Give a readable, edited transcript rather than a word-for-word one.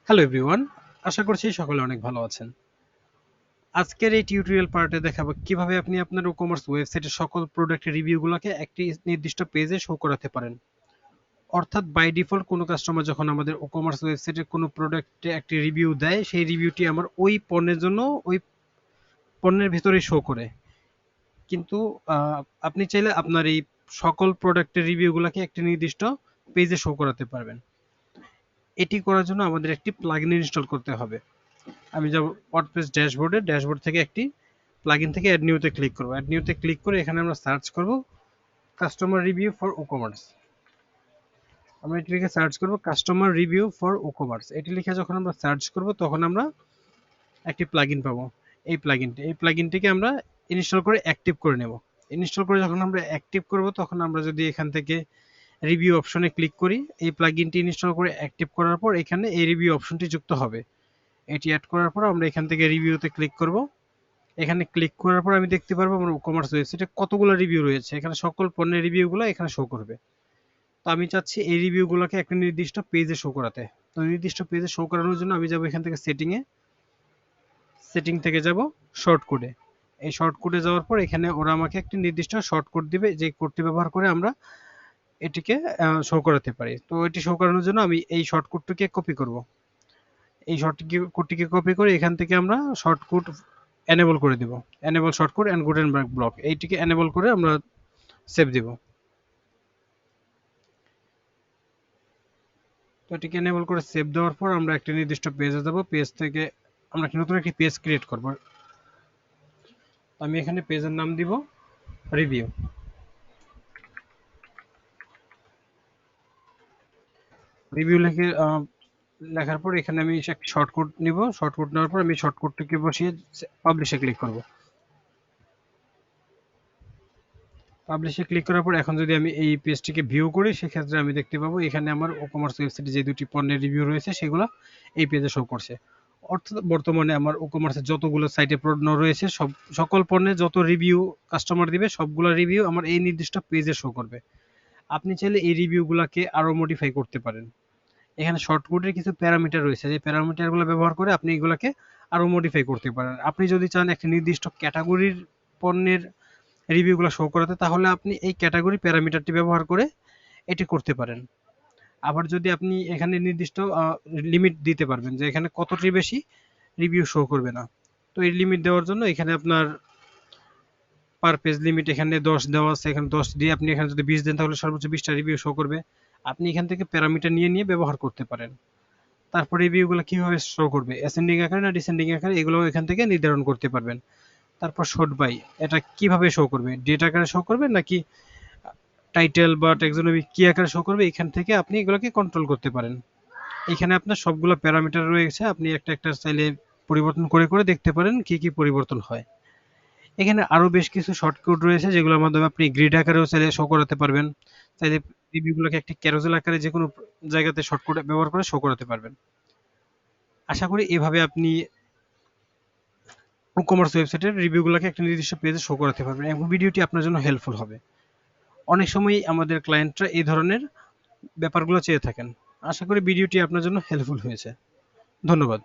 Hello everyone, আশা করছি সকলে অনেক ভালো আছেন। আজকের এই টিউটোরিয়াল পার্টে দেখাবো কিভাবে আপনি আপনার WooCommerce ওয়েবসাইটের সকল প্রোডাক্টের রিভিউগুলোকে একটি নির্দিষ্ট পেজে শো করাতে পারেন। অর্থাৎ বাই ডিফল্ট কোনো কাস্টমার যখন আমাদের WooCommerce ওয়েবসাইটের কোনো প্রোডাক্টে একটি রিভিউ দেয়, সেই রিভিউটি আমার ওই পণ্যের জন্য ওই পণ্যের ভিতরেই শো করে। কিন্তু আপনি চাইলে আপনার এই সকল প্রোডাক্টের রিভিউগুলোকে একটি নির্দিষ্ট পেজে শো করাতে পারবেন। এটি করার জন্য আমাদের একটি প্লাগইন ইনস্টল করতে হবে। আমি যাব ওয়ার্ডপ্রেস ড্যাশবোর্ড থেকে একটি প্লাগইন থেকে অ্যাড নিউতে ক্লিক করব। অ্যাড নিউতে ক্লিক করে এখানে আমরা সার্চ করব কাস্টমার রিভিউ ফর WooCommerce। আমরা এটি লিখে সার্চ করব কাস্টমার রিভিউ ফর WooCommerce। এটি লিখে যখন আমরা সার্চ করব তখন আমরা একটি প্লাগইন পাবো। এই প্লাগইনটিকে আমরা ইনস্টল করে অ্যাক্টিভ করে নেব। ইনস্টল করে যখন আমরা অ্যাক্টিভ করব তখন আমরা যদি এখান থেকে রিভিউ অপশনে ক্লিক করি, এই প্লাগইনটি ইনস্টল করে অ্যাক্টিভ করার পর এখানে এই রিভিউ অপশনটি যুক্ত হবে। এটি অ্যাড করার পর আমরা এখান থেকে রিভিউতে ক্লিক করব। এখানে ক্লিক করার পর আমি দেখতে পারবো আমার WooCommerce ওয়েবসাইটে কতগুলো রিভিউ রয়েছে। এখানে সকল পণ্যের রিভিউগুলো এখানে শো করবে। তো আমি চাচ্ছি এই রিভিউগুলোকে একটা নির্দিষ্ট পেজে শো করাতে। তো নির্দিষ্ট পেজে শো করানোর জন্য আমি যাব এখান থেকে সেটিং থেকে যাব শর্টকাটে। এই শর্টকাটে যাওয়ার পর এখানে ওরা আমাকে একটি নির্দিষ্ট শর্টকাট দিবে, যে কোডটি ব্যবহার করে আমরা এটিকে শো করাতে পারি। তো এটি শো করানোর জন্য আমি এই শর্টকাটটিকে কপি করব। এই শর্টকাটটিকে কপি করে এখান থেকে আমরা শর্টকাট এনেবল করে দিব। Enable shortcut and Gutenberg block, এইটিকে এনেবল করে আমরা সেভ দিব। তো এটিকে এনেবল করে সেভ দেওয়ার পর আমরা একটা নির্দিষ্ট পেজে যাব। পেজ থেকে আমরা নতুন একটি পেজ ক্রিয়েট করব। আমি এখানে পেজের নাম দিব রিভিউ। রিভিউ লেখার পর এখানে আমি একটা শর্টকাট নিব। শর্টকাট নেওয়ার পর আমি শর্টকাটটিকে বসিয়ে পাবলিশে ক্লিক করব। পাবলিশে ক্লিক করার পর এখন যদি আমি এই পেজটিকে ভিউ করি, সেক্ষেত্রে আমি দেখতে পাবো এখানে আমার WooCommerce ওয়েবসাইটে যে দুটি পণ্যের রিভিউ রয়েছে সেগুলো এই পেজে শো করছে। অর্থাৎ বর্তমানে আমার WooCommerce যতগুলো সাইটে পণ্য রয়েছে সকল পণ্যের যত রিভিউ কাস্টমার দিবে সবগুলো রিভিউ আমার এই নির্দিষ্ট পেজে শো করবে। আপনি চাইলে এই রিভিউগুলোকে আরো মডিফাই করতে পারেন। এখানে শর্টকাটের কিছু প্যারামিটার রয়েছে, যে প্যারামিটারগুলো ব্যবহার করে আপনি এগুলোকে আরো মডিফাই করতে পারেন। আপনি যদি চান একটা নির্দিষ্ট ক্যাটাগরির পণ্যের রিভিউগুলো শো করাতে, তাহলে আপনি এই ক্যাটাগরি প্যারামিটারটি ব্যবহার করে এটি করতে পারেন। আবার যদি আপনি এখানে নির্দিষ্ট লিমিট দিতে পারবেন যে এখানে কতটি বেশি রিভিউ শো করবে না। তো এই লিমিট দেওয়ার জন্য এখানে আপনার পার পেজ লিমিট এখানে 10 দেওয়া আছে। এখানে 10 দিয়ে আপনি এখানে যদি 20 দেন তাহলে সর্বোচ্চ 20টা রিভিউ শো করবে। আপনি এখান থেকে প্যারামিটার নিয়ে ব্যবহার করতে পারেন। তারপর রিভিউগুলো কিভাবে শো করবে, অ্যাসেন্ডিং আকারে না ডিসেন্ডিং আকারে, এগুলো এখান থেকে নির্ধারণ করতে পারবেন। তারপর শর্ট বাই, এটা কিভাবে শো করবে, ডেট আকারে শো করবে নাকি টাইটেল বা ট্যাক্সোনমি কি আকারে শো করবে, এখান থেকে আপনি এগুলোকে কন্ট্রোল করতে পারেন। এখানে আপনার সবগুলো প্যারামিটার রয়েছে, আপনি একটা একটা চাইলে পরিবর্তন করে দেখতে পারেন কি কি পরিবর্তন হয়। এখানে আরো বেশ কিছু শর্টকাট রয়েছে যেগুলোর মাধ্যমে আপনি গ্রিড আকারেও চাইলে শো করাতে পারবেন। চাইলে রিভিউগুলোকে একটি ক্যারোসেল আকারে যে কোনো জায়গাতে শর্টকাট ব্যবহার করে শো করাতে পারবেন। আশা করি এভাবে আপনি WooCommerce ওয়েবসাইটের রিভিউগুলোকে একটা নির্দিষ্ট পেজে শো করাতে পারবেন এবং ভিডিওটি আপনার জন্য হেল্পফুল হবে। অনেক সময় আমাদের ক্লায়েন্টরা এই ধরনের ব্যাপারগুলো চেয়ে থাকেন। আশা করি ভিডিওটি আপনার জন্য হেল্পফুল হয়েছে। ধন্যবাদ।